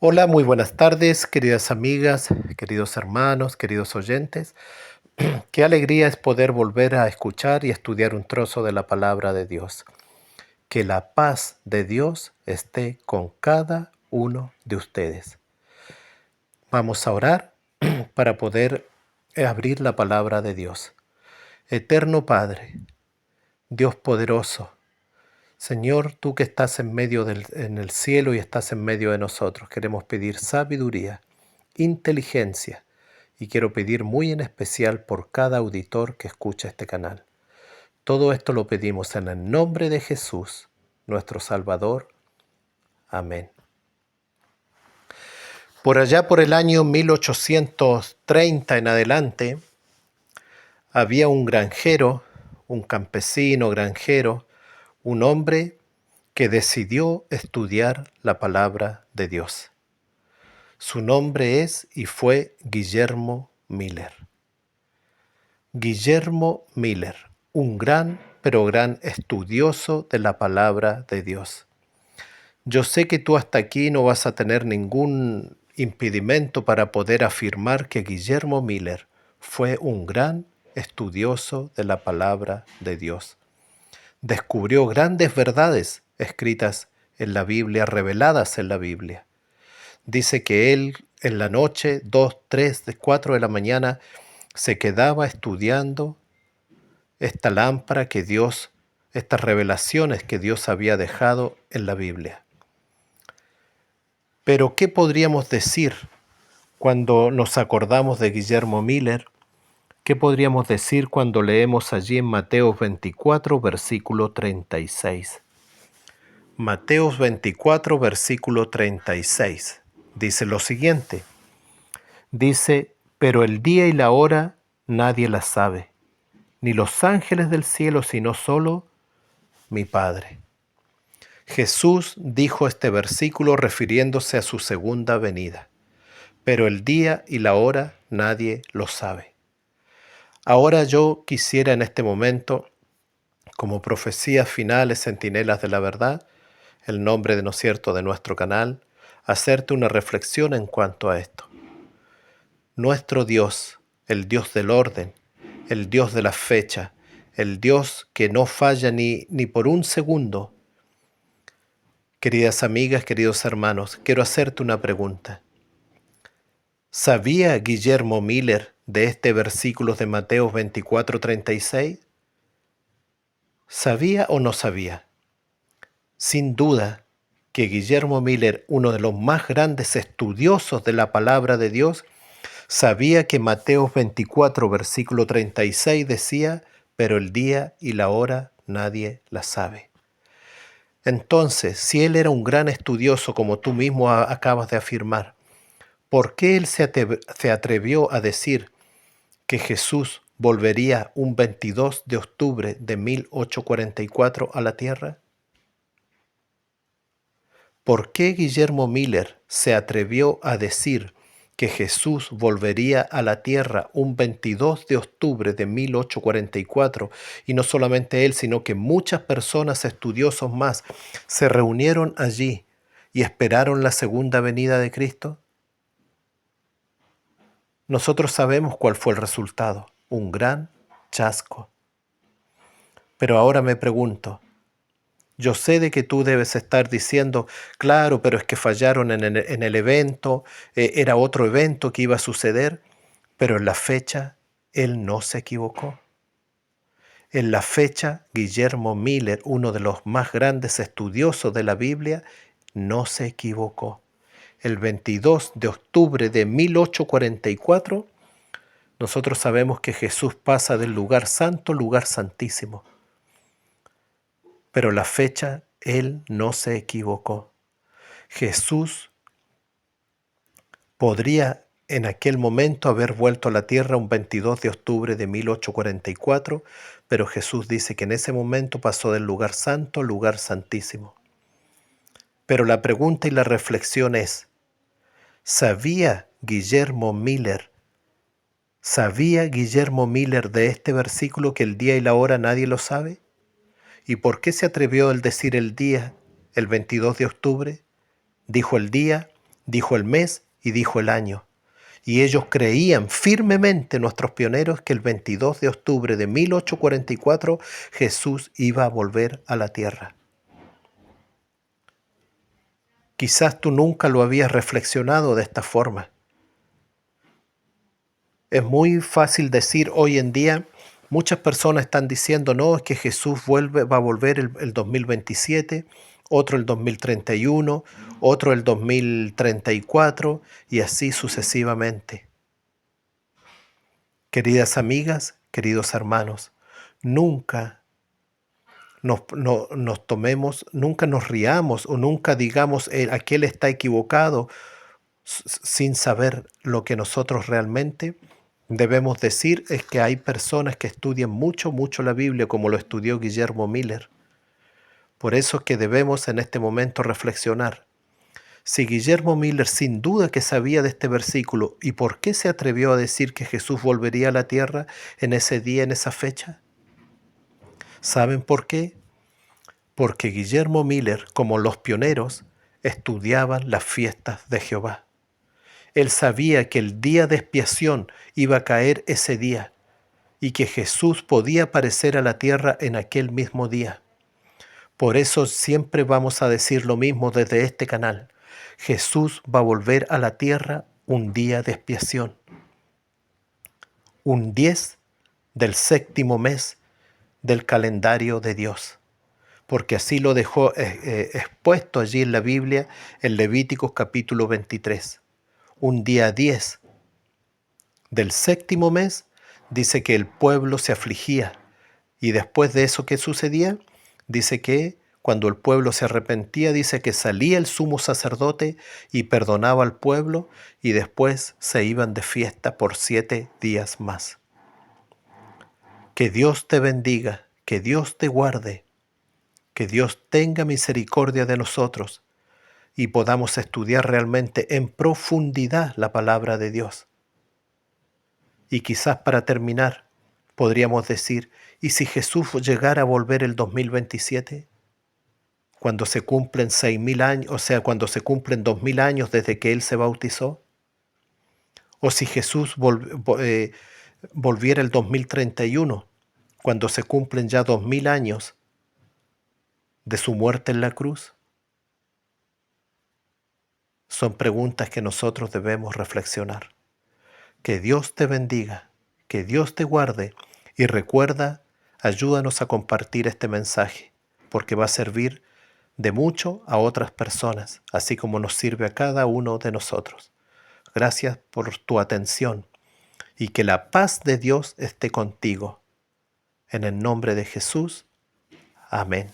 Hola, muy buenas tardes, queridas amigas, queridos hermanos, queridos oyentes. Qué alegría es poder volver a escuchar y estudiar un trozo de la palabra de Dios. Que la paz de Dios esté con cada uno de ustedes. Vamos a orar para poder abrir la palabra de Dios. Eterno Padre, Dios poderoso, Señor, tú que estás en el cielo y estás en medio de nosotros, queremos pedir sabiduría, inteligencia, y quiero pedir muy en especial por cada auditor que escucha este canal. Todo esto lo pedimos en el nombre de Jesús, nuestro Salvador. Amén. Por allá por el año 1830 en adelante, había un granjero, un campesino granjero, un hombre que decidió estudiar la palabra de Dios. Su nombre es y fue Guillermo Miller. Guillermo Miller, un gran, pero gran estudioso de la palabra de Dios. Yo sé que tú hasta aquí no vas a tener ningún impedimento para poder afirmar que Guillermo Miller fue un gran estudioso de la palabra de Dios. Descubrió grandes verdades escritas en la Biblia, reveladas en la Biblia. Dice que él en la noche, 2, 3, 4 de la mañana, se quedaba estudiando esta lámpara que Dios, estas revelaciones que Dios había dejado en la Biblia. Pero ¿qué podríamos decir cuando nos acordamos de Guillermo Miller? ¿Qué podríamos decir cuando leemos allí en Mateo 24, versículo 36? Mateo 24, versículo 36. Dice lo siguiente. Dice, pero el día y la hora nadie la sabe, ni los ángeles del cielo, sino solo mi Padre. Jesús dijo este versículo refiriéndose a su segunda venida, pero el día y la hora nadie lo sabe. Ahora yo quisiera en este momento, como profecías finales, centinelas de la verdad, el nombre de, ¿no es cierto?, de nuestro canal, hacerte una reflexión en cuanto a esto. Nuestro Dios, el Dios del orden, el Dios de la fecha, el Dios que no falla ni por un segundo. Queridas amigas, queridos hermanos, quiero hacerte una pregunta. ¿Sabía Guillermo Miller de este versículo de Mateo 24:36? ¿Sabía o no sabía? Sin duda que Guillermo Miller, uno de los más grandes estudiosos de la palabra de Dios, sabía que Mateo 24, versículo 36 decía, pero el día y la hora nadie la sabe. Entonces, si él era un gran estudioso, como tú mismo acabas de afirmar, ¿por qué él se atrevió a decir que Jesús volvería un 22 de octubre de 1844 a la tierra? ¿Por qué Guillermo Miller se atrevió a decir que Jesús volvería a la tierra un 22 de octubre de 1844? Y no solamente él, sino que muchas personas, estudiosos más, se reunieron allí y esperaron la segunda venida de Cristo. Nosotros sabemos cuál fue el resultado, un gran chasco. Pero ahora me pregunto, yo sé de que tú debes estar diciendo, claro, pero es que fallaron en el evento, era otro evento que iba a suceder, pero en la fecha él no se equivocó. En la fecha, Guillermo Miller, uno de los más grandes estudiosos de la Biblia, no se equivocó. El 22 de octubre de 1844, nosotros sabemos que Jesús pasa del lugar santo al lugar santísimo. Pero la fecha, él no se equivocó. Jesús podría en aquel momento haber vuelto a la tierra un 22 de octubre de 1844, pero Jesús dice que en ese momento pasó del lugar santo al lugar santísimo. Pero la pregunta y la reflexión es, ¿sabía Guillermo Miller de este versículo que el día y la hora nadie lo sabe? ¿Y por qué se atrevió a decir el día, el 22 de octubre? Dijo el día, dijo el mes y dijo el año. Y ellos creían firmemente, nuestros pioneros, que el 22 de octubre de 1844 Jesús iba a volver a la tierra. Quizás tú nunca lo habías reflexionado de esta forma. Es muy fácil decir hoy en día, muchas personas están diciendo, no, es que Jesús va a volver el 2027, otro el 2031, otro el 2034 y así sucesivamente. Queridas amigas, queridos hermanos, nunca nos tomemos, nunca nos riamos o nunca digamos aquel está equivocado sin saber lo que nosotros realmente debemos decir es que hay personas que estudian mucho, mucho la Biblia, como lo estudió Guillermo Miller. Por eso es que debemos en este momento reflexionar. Si Guillermo Miller sin duda que sabía de este versículo, ¿y por qué se atrevió a decir que Jesús volvería a la tierra en ese día, en esa fecha? ¿Saben por qué? Porque Guillermo Miller, como los pioneros, estudiaban las fiestas de Jehová. Él sabía que el día de expiación iba a caer ese día y que Jesús podía aparecer a la tierra en aquel mismo día. Por eso siempre vamos a decir lo mismo desde este canal. Jesús va a volver a la tierra un día de expiación. Un 10 del séptimo mes del calendario de Dios. Porque así lo dejó expuesto allí en la Biblia en Levíticos capítulo 23. Un día 10 del séptimo mes dice que el pueblo se afligía. Y después de eso, ¿qué sucedía? Dice que cuando el pueblo se arrepentía, dice que salía el sumo sacerdote y perdonaba al pueblo y después se iban de fiesta por 7 días más. Que Dios te bendiga, que Dios te guarde, que Dios tenga misericordia de nosotros y podamos estudiar realmente en profundidad la palabra de Dios. Y quizás para terminar, podríamos decir, ¿y si Jesús llegara a volver el 2027? Cuando se cumplen 6.000 años, o sea, cuando se cumplen 2.000 años desde que Él se bautizó. O si Jesús volviera el 2031, cuando se cumplen ya 2.000 años de su muerte en la cruz. Son preguntas que nosotros debemos reflexionar. Que Dios te bendiga, que Dios te guarde y recuerda, ayúdanos a compartir este mensaje, porque va a servir de mucho a otras personas, así como nos sirve a cada uno de nosotros. Gracias por tu atención y que la paz de Dios esté contigo. En el nombre de Jesús. Amén.